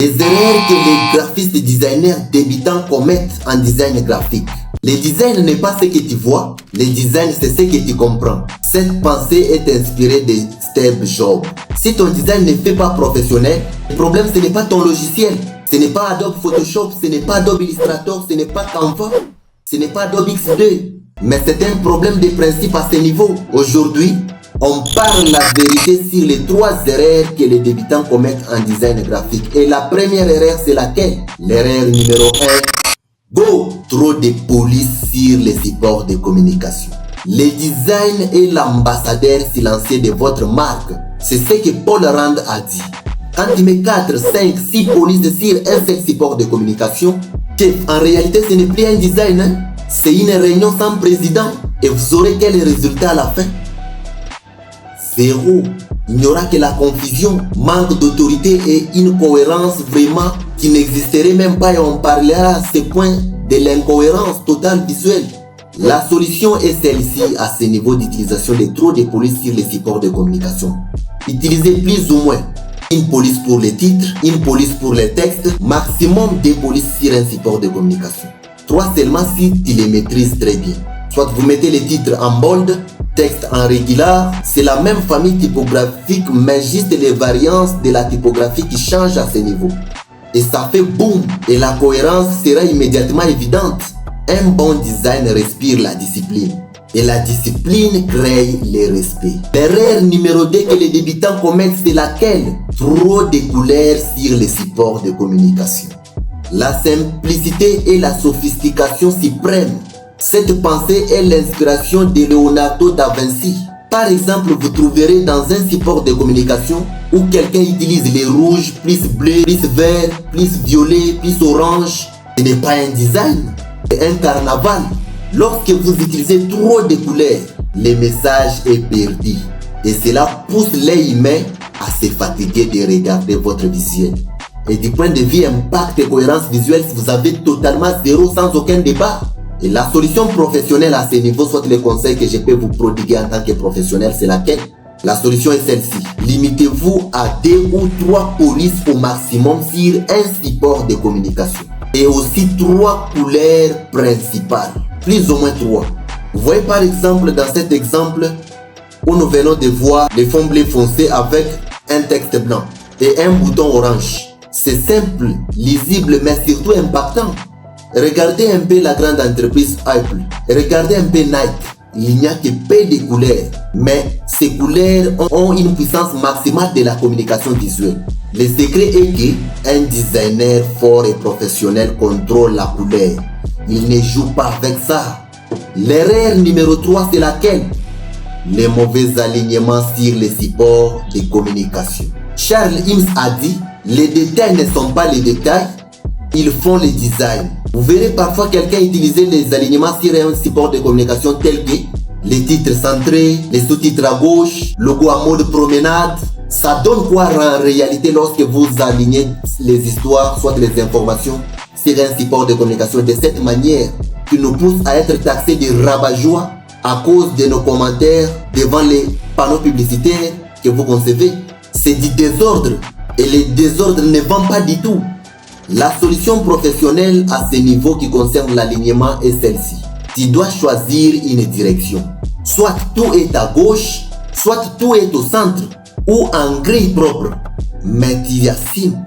Les erreurs que les graphistes et designers débutants commettent en design graphique. Le design n'est pas ce que tu vois, le design c'est ce que tu comprends. Cette pensée est inspirée de Steve Jobs. Si ton design ne fait pas professionnel, le problème ce n'est pas ton logiciel. Ce n'est pas Adobe Photoshop, ce n'est pas Adobe Illustrator, ce n'est pas Canva, ce n'est pas Adobe X2. Mais c'est un problème de principe à ce niveau. Aujourd'hui, on parle la vérité sur les 3 erreurs que les débutants commettent en design graphique. Et la première erreur, c'est laquelle? L'erreur numéro 1. Go! Trop de police sur les supports de communication. Le design est l'ambassadeur silencieux de votre marque. C'est ce que Paul Rand a dit. Quand tu mets 4, 5, 6 polices sur un seul support de communication, chef, en réalité ce n'est plus un design, hein? C'est une réunion sans président. Et vous aurez quel résultat à la fin? Zéro. Il n'y aura que la confusion, manque d'autorité et une cohérence vraiment qui n'existerait même pas, et on parlera à ce point de l'incohérence totale visuelle. La solution est celle-ci à ce niveau d'utilisation de trop de polices sur les supports de communication. Utilisez plus ou moins une police pour les titres, une police pour les textes, maximum 2 polices sur un support de communication. 3 seulement si tu les maîtrises très bien. Soit vous mettez les titres en bold, texte en régular, c'est la même famille typographique mais juste les variances de la typographie qui changent à ce niveau. Et ça fait boum, et la cohérence sera immédiatement évidente. Un bon design respire la discipline. Et la discipline crée le respect. L'erreur numéro 2 que les débutants commettent, c'est laquelle? Trop de couleurs sur les supports de communication. La simplicité et la sophistication suprême. Cette pensée est l'inspiration de Leonardo da Vinci. Par exemple, vous trouverez dans un support de communication où quelqu'un utilise les rouges, plus bleu, plus vert, plus violet, plus orange. Ce n'est pas un design, c'est un carnaval. Lorsque vous utilisez trop de couleurs, le message est perdu. Et cela pousse l'œil humain à se fatiguer de regarder votre visuel. Et du point de vue impact et cohérence visuelle, vous avez totalement zéro sans aucun débat. Et la solution professionnelle à ce niveau, soit les conseils que je peux vous prodiguer en tant que professionnel, c'est laquelle? La solution est celle-ci. Limitez-vous à 2 ou 3 polices au maximum sur un support de communication. Et aussi 3 couleurs principales. Plus ou moins 3. Vous voyez par exemple dans cet exemple où nous venons de voir le fond bleu foncé avec un texte blanc et un bouton orange. C'est simple, lisible mais surtout impactant. Regardez un peu la grande entreprise Apple. Regardez un peu Nike. Il n'y a que peu de couleurs. Mais ces couleurs ont une puissance maximale de la communication visuelle. Le secret est qu'un designer fort et professionnel contrôle la couleur. Il ne joue pas avec ça. L'erreur numéro 3, c'est laquelle? Les mauvais alignements sur les supports de communication. Charles Eames a dit, les détails ne sont pas les détails, ils font le design. Vous verrez parfois quelqu'un utiliser les alignements sur un support de communication tel que les titres centrés, les sous-titres à gauche, logo à mode promenade. Ça donne quoi en réalité lorsque vous alignez les histoires, soit les informations, sur un support de communication de cette manière qui nous pousse à être taxés de rabat-joie à cause de nos commentaires devant les panneaux publicitaires que vous concevez. C'est du désordre et le désordre ne vend pas du tout. La solution professionnelle à ce niveau qui concerne l'alignement est celle-ci. Tu dois choisir une direction. Soit tout est à gauche, soit tout est au centre ou en grille propre. Mais tu assumes.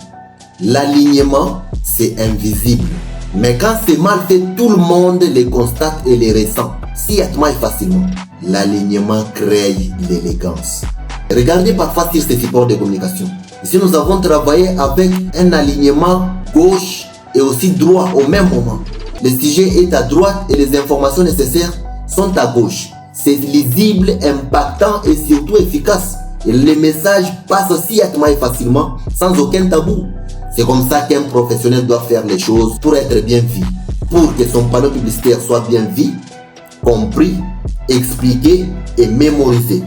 L'alignement, c'est invisible. Mais quand c'est mal fait, tout le monde les constate et les ressent. Si et facilement, l'alignement crée l'élégance. Regardez parfois sur ces supports de communication. Ici, nous avons travaillé avec un alignement gauche et aussi droit au même moment. Le sujet est à droite et les informations nécessaires sont à gauche. C'est lisible, impactant et surtout efficace. Et les messages passent aussi facilement, sans aucun tabou. C'est comme ça qu'un professionnel doit faire les choses pour être bien vu. Pour que son panneau publicitaire soit bien vu, compris, expliqué et mémorisé.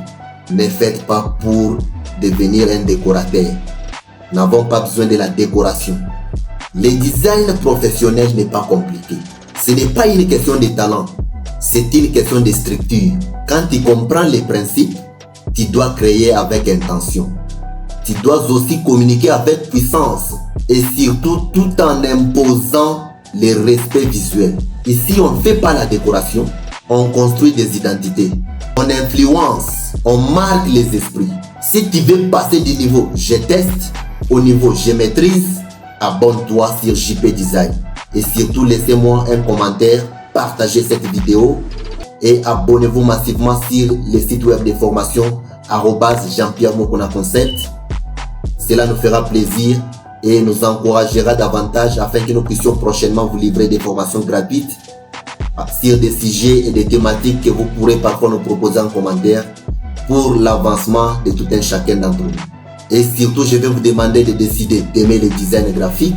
Ne faites pas pour devenir un décorateur. Nous n'avons pas besoin de la décoration. Le design professionnel n'est pas compliqué. Ce n'est pas une question de talent. C'est une question de structure. Quand tu comprends les principes, tu dois créer avec intention. Tu dois aussi communiquer avec puissance. et surtout tout en imposant les respects visuels. Ici, on ne fait pas la décoration, on construit des identités, on influence, on marque les esprits. Si tu veux passer du niveau je teste au niveau je maîtrise, abonne-toi sur JP Design. Et surtout, laissez-moi un commentaire, partagez cette vidéo et abonnez-vous massivement sur le site web de formation @Jean-Pierre Mokona Concept. Cela nous fera plaisir et nous encouragera davantage afin que nous puissions prochainement vous livrer des formations gratuites sur des sujets et des thématiques que vous pourrez parfois nous proposer en commentaire pour l'avancement de tout un chacun d'entre nous. Et surtout, je vais vous demander de décider d'aimer le design graphique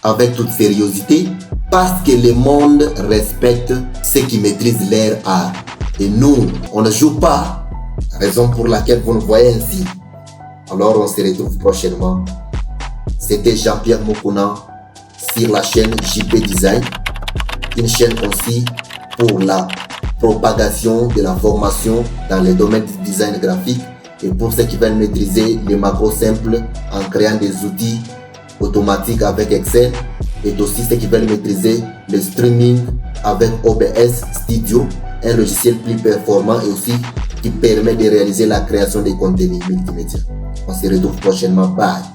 avec toute sérieuxité parce que le monde respecte ceux qui maîtrisent leur art. Et nous, on ne joue pas, raison pour laquelle vous nous voyez ainsi. Alors on se retrouve prochainement. C'était Jean-Pierre Mokona sur la chaîne JP Design, une chaîne aussi pour la propagation de la formation dans le domaine du design graphique et pour ceux qui veulent maîtriser les macros simples en créant des outils automatiques avec Excel, et aussi ceux qui veulent maîtriser le streaming avec OBS Studio, un logiciel plus performant et aussi qui permet de réaliser la création des contenus multimédia. On se retrouve prochainement. Bye.